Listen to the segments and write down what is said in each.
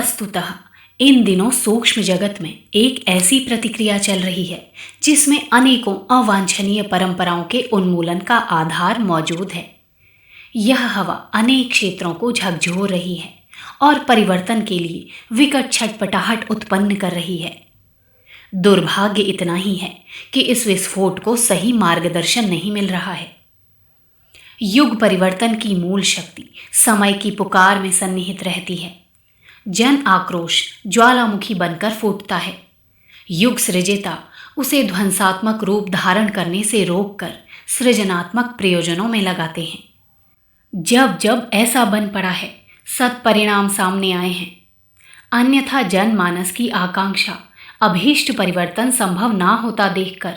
वस्तुतः इन दिनों सूक्ष्म जगत में एक ऐसी प्रतिक्रिया चल रही है जिसमें अनेकों अवांछनीय परंपराओं के उन्मूलन का आधार मौजूद है। यह हवा अनेक क्षेत्रों को झकझोर रही है और परिवर्तन के लिए विकट छटपटाहट उत्पन्न कर रही है। दुर्भाग्य इतना ही है कि इस विस्फोट को सही मार्गदर्शन नहीं मिल रहा है। युग परिवर्तन की मूल शक्ति समय की पुकार में सन्निहित रहती है। जन आक्रोश ज्वालामुखी बनकर फूटता है। युग सृजेता उसे ध्वंसात्मक रूप धारण करने से रोककर सृजनात्मक प्रयोजनों में लगाते हैं। जब जब ऐसा बन पड़ा है, सत्परिणाम सामने आए हैं। अन्यथा जनमानस की आकांक्षा अभीष्ट परिवर्तन संभव ना होता देखकर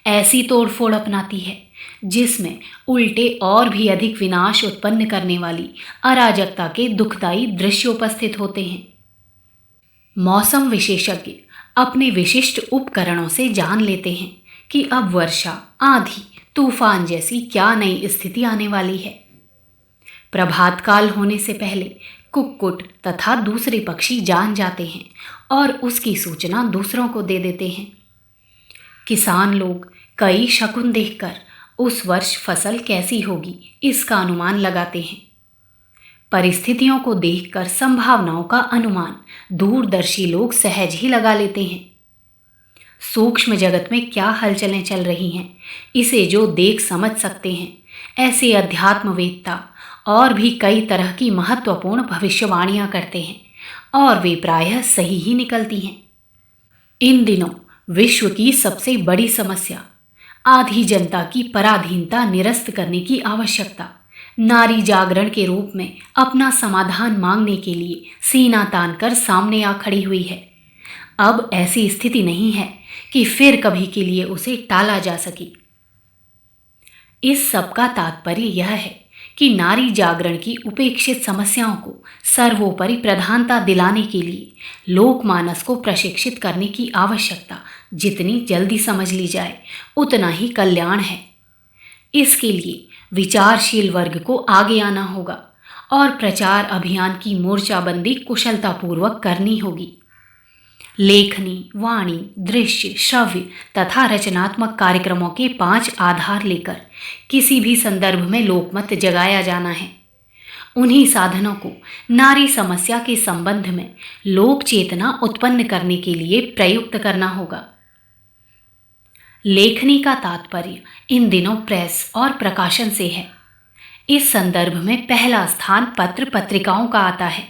ऐसी तोड़फोड़ अपनाती है जिसमें उल्टे और भी अधिक विनाश उत्पन्न करने वाली अराजकता के दुखदायी दृश्य उपस्थित होते हैं। मौसम विशेषज्ञ अपने विशिष्ट उपकरणों से जान लेते हैं कि अब वर्षा, आंधी, तूफान जैसी क्या नई स्थिति आने वाली है। प्रभात काल होने से पहले कुक्कुट तथा दूसरे पक्षी जान जाते हैं और उसकी सूचना दूसरों को दे देते हैं। किसान लोग कई शकुन देखकर उस वर्ष फसल कैसी होगी इसका अनुमान लगाते हैं। परिस्थितियों को देखकर संभावनाओं का अनुमान दूरदर्शी लोग सहज ही लगा लेते हैं। सूक्ष्म जगत में क्या हलचलें चल रही हैं, इसे जो देख समझ सकते हैं, ऐसे अध्यात्मवेत्ता और भी कई तरह की महत्वपूर्ण भविष्यवाणियां करते हैं और वे प्रायः सही ही निकलती हैं। इन दिनों विश्व की सबसे बड़ी समस्या आधी जनता की पराधीनता निरस्त करने की आवश्यकता नारी जागरण के रूप में अपना समाधान मांगने के लिए सीना तानकर सामने आ खड़ी हुई है। अब ऐसी स्थिति नहीं है कि फिर कभी के लिए उसे टाला जा सके। इस सब का तात्पर्य यह है कि नारी जागरण की उपेक्षित समस्याओं को सर्वोपरि प्रधानता दिलाने के लिए लोकमानस को प्रशिक्षित करने की आवश्यकता जितनी जल्दी समझ ली जाए उतना ही कल्याण है। इसके लिए विचारशील वर्ग को आगे आना होगा और प्रचार अभियान की मोर्चाबंदी कुशलतापूर्वक करनी होगी। लेखनी, वाणी, दृश्य, श्रव्य तथा रचनात्मक कार्यक्रमों के 5 आधार लेकर किसी भी संदर्भ में लोकमत जगाया जाना है। उन्हीं साधनों को नारी समस्या के संबंध में लोक चेतना उत्पन्न करने के लिए प्रयुक्त करना होगा। लेखनी का तात्पर्य इन दिनों प्रेस और प्रकाशन से है। इस संदर्भ में पहला स्थान पत्र पत्रिकाओं का आता है।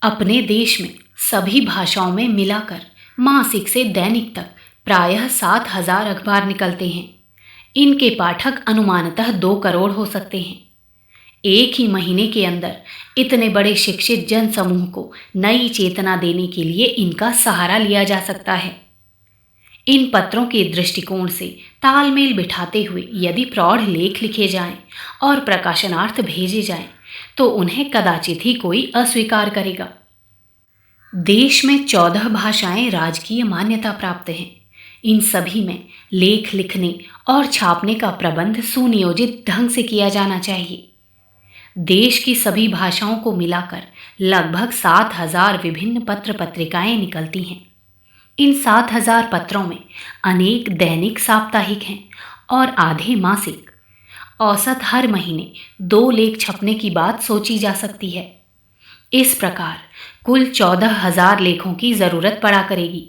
अपने देश में सभी भाषाओं में मिलाकर मासिक से दैनिक तक प्रायः 7,000 अखबार निकलते हैं। इनके पाठक अनुमानतः 2 करोड़ हो सकते हैं। एक ही महीने के अंदर इतने बड़े शिक्षित जन समूह को नई चेतना देने के लिए इनका सहारा लिया जा सकता है। इन पत्रों के दृष्टिकोण से तालमेल बिठाते हुए यदि प्रौढ़ लेख लिखे जाएं और प्रकाशनार्थ भेजे जाएं तो उन्हें कदाचित ही कोई अस्वीकार करेगा। देश में 14 भाषाएं राजकीय मान्यता प्राप्त हैं। इन सभी में लेख लिखने और छापने का प्रबंध सुनियोजित ढंग से किया जाना चाहिए। देश की सभी भाषाओं को मिलाकर लगभग 7,000 विभिन्न पत्र पत्रिकाएं निकलती हैं। इन 7,000 पत्रों में अनेक दैनिक साप्ताहिक हैं और आधे मासिक। औसत हर महीने 2 लेख छपने की बात सोची जा सकती है। इस प्रकार कुल 14,000 लेखों की जरूरत पड़ा करेगी।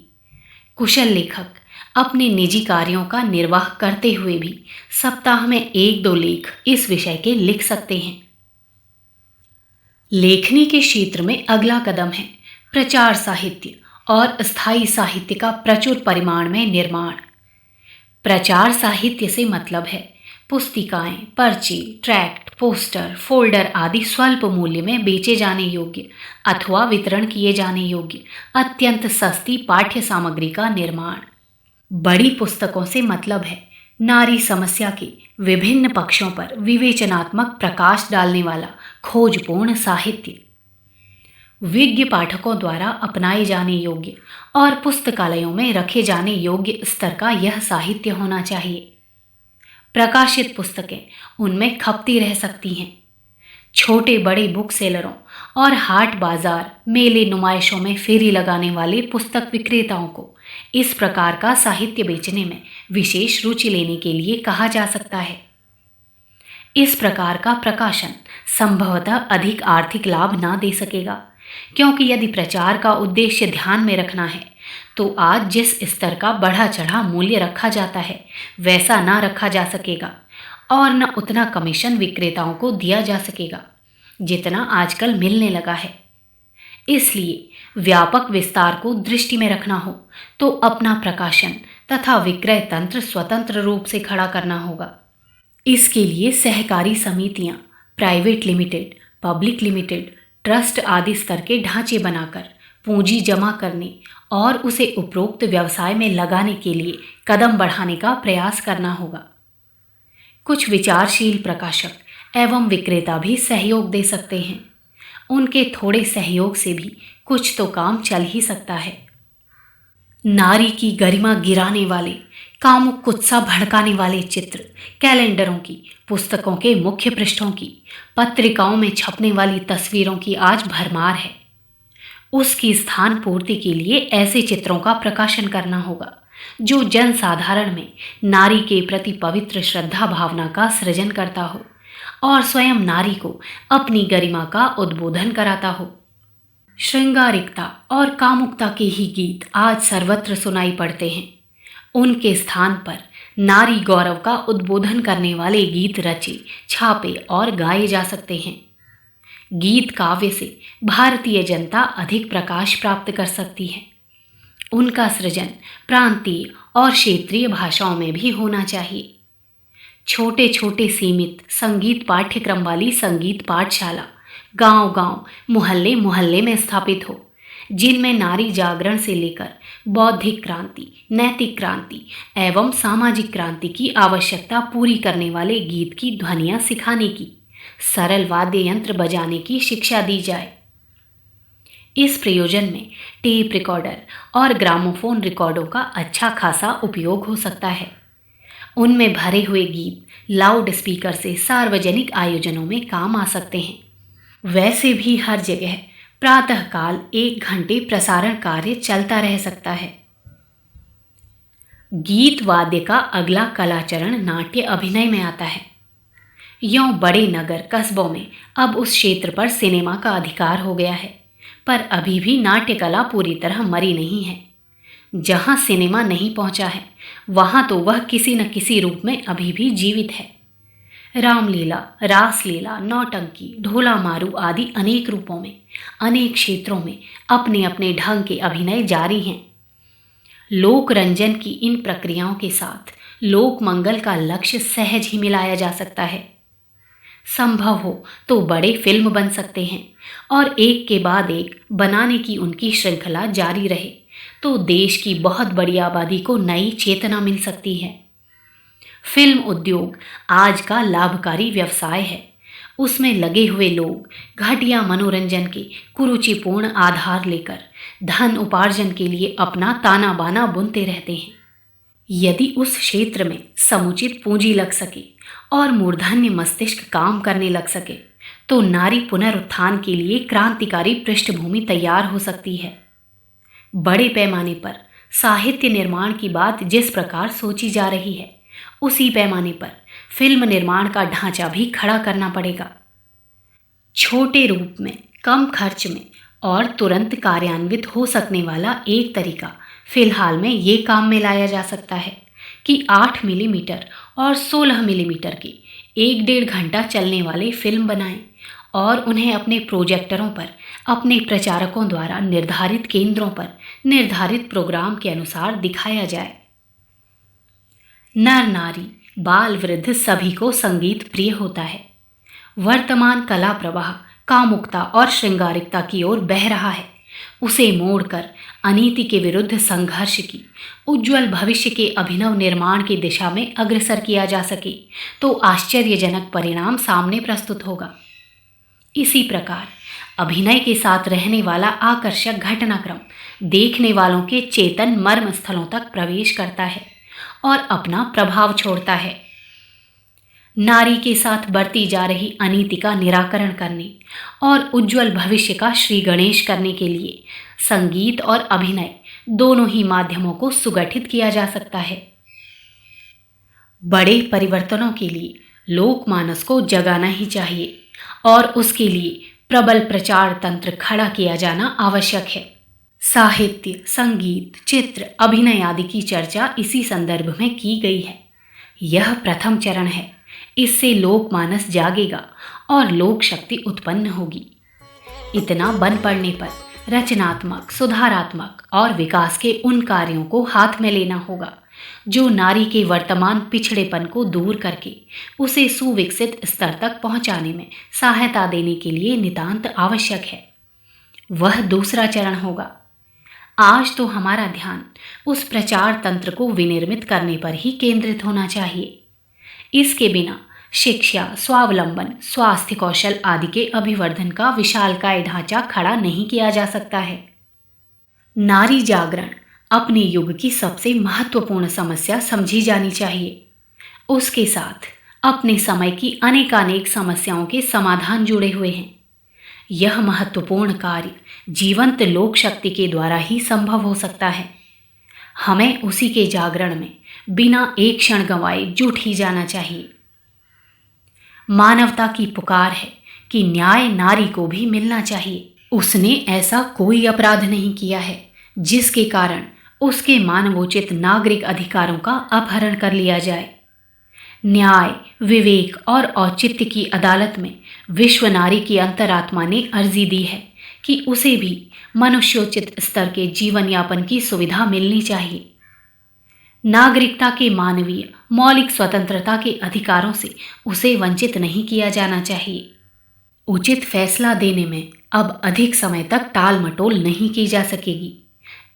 कुशल लेखक अपने निजी कार्यों का निर्वाह करते हुए भी सप्ताह में 1-2 लेख इस विषय के लिख सकते हैं। लेखनी के क्षेत्र में अगला कदम है प्रचार साहित्य और स्थायी साहित्य का प्रचुर परिमाण में निर्माण। प्रचार साहित्य से मतलब है पुस्तिकाएं, पर्ची, ट्रैक्ट, पोस्टर, फोल्डर आदि स्वल्प मूल्य में बेचे जाने योग्य अथवा वितरण किए जाने योग्य अत्यंत सस्ती पाठ्य सामग्री का निर्माण। बड़ी पुस्तकों से मतलब है नारी समस्या के विभिन्न पक्षों पर विवेचनात्मक प्रकाश डालने वाला खोजपूर्ण साहित्य। विज्ञ पाठकों द्वारा अपनाए जाने योग्य और पुस्तकालयों में रखे जाने योग्य स्तर का यह साहित्य होना चाहिए। प्रकाशित पुस्तकें उनमें खपती रह सकती हैं। छोटे बड़े बुक सेलरों और हाट बाजार, मेले, नुमाइशों में फेरी लगाने वाले पुस्तक विक्रेताओं को इस प्रकार का साहित्य बेचने में विशेष रुचि लेने के लिए कहा जा सकता है। इस प्रकार का प्रकाशन संभवतः अधिक आर्थिक लाभ ना दे सकेगा, क्योंकि यदि प्रचार का उद्देश्य ध्यान में रखना है तो आज जिस स्तर का बढ़ा चढ़ा मूल्य रखा जाता है वैसा ना रखा जा सकेगा और न उतना कमीशन विक्रेताओं को दिया जा सकेगा जितना आजकल मिलने लगा है। इसलिए व्यापक विस्तार को दृष्टि में रखना हो तो अपना प्रकाशन तथा विक्रय तंत्र स्वतंत्र रूप से खड़ा करना होगा। इसके लिए सहकारी समितियां, private limited, public limited, trust आदि स्तर के ढांचे बनाकर पूंजी जमा करने और उसे उपरोक्त व्यवसाय में लगाने के लिए कदम बढ़ाने का प्रयास करना होगा। कुछ विचारशील प्रकाशक एवं विक्रेता भी सहयोग दे सकते हैं। उनके थोड़े सहयोग से भी कुछ तो काम चल ही सकता है। नारी की गरिमा गिराने वाले, कामुक कुत्सा भड़काने वाले चित्र, कैलेंडरों की, पुस्तकों के मुख्य पृष्ठों की, पत्रिकाओं में छपने वाली तस्वीरों की आज भरमार है। उसकी स्थान पूर्ति के लिए ऐसे चित्रों का प्रकाशन करना होगा जो जन साधारण में नारी के प्रति पवित्र श्रद्धा भावना का सृजन करता हो और स्वयं नारी को अपनी गरिमा का उद्बोधन कराता हो। श्रृंगारिकता और कामुकता के ही गीत आज सर्वत्र सुनाई पड़ते हैं। उनके स्थान पर नारी गौरव का उद्बोधन करने वाले गीत रचे, छापे और गाए जा सकते हैं। गीत काव्य से भारतीय जनता अधिक प्रकाश प्राप्त कर सकती है। उनका सृजन प्रांतीय और क्षेत्रीय भाषाओं में भी होना चाहिए। छोटे छोटे सीमित संगीत पाठ्यक्रम वाली संगीत पाठशाला गांव-गांव, मोहल्ले मोहल्ले में स्थापित हो, जिनमें नारी जागरण से लेकर बौद्धिक क्रांति, नैतिक क्रांति एवं सामाजिक क्रांति की आवश्यकता पूरी करने वाले गीत की ध्वनियाँ सिखाने की, सरल वाद्य यंत्र बजाने की शिक्षा दी जाए। इस प्रयोजन में टेप रिकॉर्डर और ग्रामोफोन रिकॉर्डों का अच्छा खासा उपयोग हो सकता है। उनमें भरे हुए गीत लाउड स्पीकर से सार्वजनिक आयोजनों में काम आ सकते हैं। वैसे भी हर जगह प्रातःकाल 1 घंटे प्रसारण कार्य चलता रह सकता है। गीत वाद्य का अगला कलाचरण नाट्य अभिनय में आता है। यों बड़े नगर कस्बों में अब उस क्षेत्र पर सिनेमा का अधिकार हो गया है, पर अभी भी नाट्य कला पूरी तरह मरी नहीं है। जहाँ सिनेमा नहीं पहुँचा है वहाँ तो वह किसी न किसी रूप में अभी भी जीवित है। रामलीला, रासलीला, नौटंकी, ढोला मारू आदि अनेक रूपों में, अनेक क्षेत्रों में अपने अपने ढंग के अभिनय जारी हैं। लोक रंजन की इन प्रक्रियाओं के साथ लोक मंगल का लक्ष्य सहज ही मिलाया जा सकता है। संभव हो तो बड़े फिल्म बन सकते हैं और एक के बाद एक बनाने की उनकी श्रृंखला जारी रहे तो देश की बहुत बड़ी आबादी को नई चेतना मिल सकती है। फिल्म उद्योग आज का लाभकारी व्यवसाय है। उसमें लगे हुए लोग घटिया मनोरंजन के कुरुचिपूर्ण आधार लेकर धन उपार्जन के लिए अपना ताना बाना बुनते रहते हैं। यदि उस क्षेत्र में समुचित पूंजी लग सके और मूर्धन्य मस्तिष्क काम करने लग सके तो नारी पुनरुत्थान के लिए क्रांतिकारी पृष्ठभूमि तैयार हो सकती है। बड़े पैमाने पर साहित्य निर्माण की बात जिस प्रकार सोची जा रही है, उसी पैमाने पर फिल्म निर्माण का ढांचा भी खड़ा करना पड़ेगा। छोटे रूप में, कम खर्च में और तुरंत कार्यान्वित हो सकने वाला एक तरीका फिलहाल में ये काम में लाया जा सकता है कि 8 मिलीमीटर और 16 मिलीमीटर के 1-1.5 घंटा चलने वाले फिल्म बनाएं और उन्हें अपने प्रोजेक्टरों पर अपने प्रचारकों द्वारा निर्धारित केंद्रों पर निर्धारित प्रोग्राम के अनुसार दिखाया जाए। नर नारी, बाल वृद्ध सभी को संगीत प्रिय होता है। वर्तमान कला प्रवाह कामुकता और श्रृंगारिकता की ओर बह रहा है। उसे मोड़कर अनीति के विरुद्ध संघर्ष की, उज्ज्वल भविष्य के अभिनव निर्माण की दिशा में अग्रसर किया जा सके तो आश्चर्यजनक परिणाम सामने प्रस्तुत होगा। इसी प्रकार अभिनय के साथ रहने वाला आकर्षक घटनाक्रम देखने वालों के चेतन मर्म स्थलों तक प्रवेश करता है और अपना प्रभाव छोड़ता है। नारी के साथ बरती जा रही अनीति का निराकरण करने और उज्जवल भविष्य का श्री गणेश करने के लिए संगीत और अभिनय दोनों ही माध्यमों को सुगठित किया जा सकता है। बड़े परिवर्तनों के लिए लोकमानस को जगाना ही चाहिए और उसके लिए प्रबल प्रचार तंत्र खड़ा किया जाना आवश्यक है। साहित्य, संगीत, चित्र, अभिनय आदि की चर्चा इसी संदर्भ में की गई है। यह प्रथम चरण है। इससे लोकमानस जागेगा और लोक शक्ति उत्पन्न होगी। इतना बन पड़ने पर रचनात्मक, सुधारात्मक और विकास के उन कार्यों को हाथ में लेना होगा जो नारी के वर्तमान पिछड़ेपन को दूर करके उसे सुविकसित स्तर तक पहुंचाने में सहायता देने के लिए नितांत आवश्यक है। वह दूसरा चरण होगा। आज तो हमारा ध्यान उस प्रचार तंत्र को विनिर्मित करने पर ही केंद्रित होना चाहिए। इसके बिना शिक्षा, स्वावलंबन, स्वास्थ्य कौशल आदि के अभिवर्धन का विशालकाय ढांचा खड़ा नहीं किया जा सकता है। नारी जागरण अपने युग की सबसे महत्वपूर्ण समस्या समझी जानी चाहिए। उसके साथ अपने समय की अनेकानेक समस्याओं के समाधान जुड़े हुए हैं। यह महत्वपूर्ण कार्य जीवंत लोक शक्ति के द्वारा ही संभव हो सकता है। हमें उसी के जागरण में बिना एक क्षण गंवाए जुट ही जाना चाहिए। मानवता की पुकार है कि न्याय नारी को भी मिलना चाहिए। उसने ऐसा कोई अपराध नहीं किया है जिसके कारण उसके मानवोचित नागरिक अधिकारों का अपहरण कर लिया जाए। न्याय, विवेक और औचित्य की अदालत में विश्व नारी की अंतरात्मा ने अर्जी दी है कि उसे भी मनुष्योचित स्तर के जीवन यापन की सुविधा मिलनी चाहिए। नागरिकता के मानवीय मौलिक स्वतंत्रता के अधिकारों से उसे वंचित नहीं किया जाना चाहिए। उचित फैसला देने में अब अधिक समय तक टाल मटोल नहीं की जा सकेगी।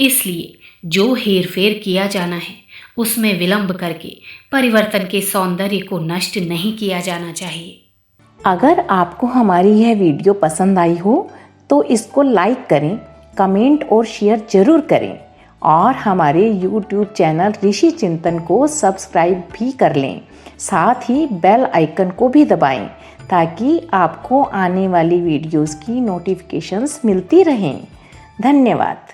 इसलिए जो हेरफेर किया जाना है उसमें विलंब करके परिवर्तन के सौंदर्य को नष्ट नहीं किया जाना चाहिए। अगर आपको हमारी यह वीडियो पसंद आई हो तो इसको लाइक करें, कमेंट और शेयर जरूर करें और हमारे YouTube चैनल ऋषि चिंतन को सब्सक्राइब भी कर लें। साथ ही बेल आइकन को भी दबाएं ताकि आपको आने वाली वीडियोस की नोटिफिकेशंस मिलती रहें। धन्यवाद।